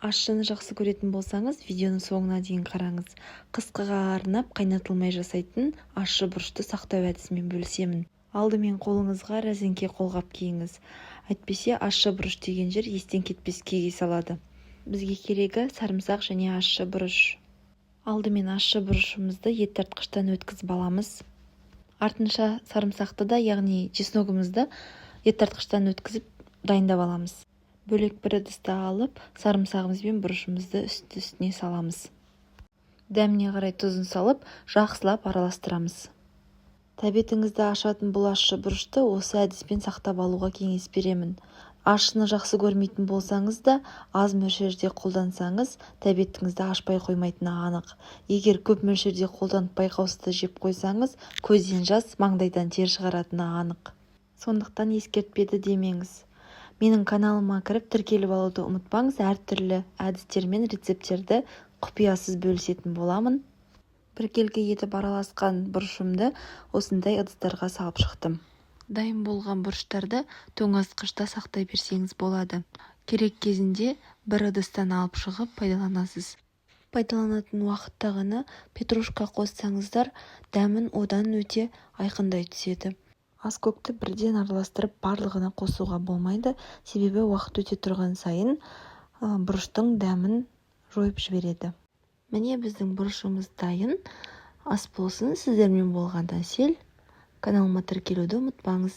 Ащыны жақсы көретін болсаңыз, видеоны соңына дейін қараңыз. Қысқыға арнап қайнатылмай жасайтын ащы бұрышты сақтау әдісімен бөлісемін. Алдымен қолыңызға рәзіңке қолғап киіңіз. Әйтпесе ащы бұрыш деген жер естен кетпес күйге салады. Бізге керегі сарымсақ және ащы бұрыш. Алдымен ащы бұрышымызды ет тартқыштан өткізіп аламыз. Артынша сарымсақты да, яғни чесногымызды ет тартқыштан өткізіп дайындап аламыз. Бөлек бір ыдысты алып, сарымсағымыз бен бұрышымызды үсті-үстіне саламыз. Дәміне қарай тұзын салып, жақсылап араластырамыз. Тәбетіңізді ашатын бұл ащы бұрышты осы әдіспен сақтап алуға кеңес беремін. Ащыны жақсы көрмейтін болсаңыз да, аз мөлшерде қолдансаңыз, тәбетіңізді ашпай қоймайтыны анық. Егер көп мөлшерде қолданып байқаусызда жеп қойсаңыз, көзден жас, маңдайдан тер шығаратыны анық. Сондықтан ескертпеді демеңіз. Менің каналыма кіріп тіркеліп алуды ұмытпаңыз, әртүрлі әдістер мен рецептерді құпиясыз бөлісетін боламын. Біркелкі етіп араласқан бұрышымды осындай ыдыстарға салып шықтым. Дайын болған бұрыштарды тоңазытқышта сақтай берсеңіз болады. Керек кезінде бір ыдыстан алып шығып пайдаланасыз. Пайдаланатын уақытта ғана петрушка қоссаңыздар, дәмін одан өте айқындай түседі. Аскөкті бірден араластырып барлығына қосуға болмайды, себебі уақыт өте тұрған сайын бұрыштың дәмін жойып жібереді. Міне біздің бұрышымыз дайын. Ас болсын, сіздермен болған Әсел. Каналыма тіркелуді ұмытпаңыз.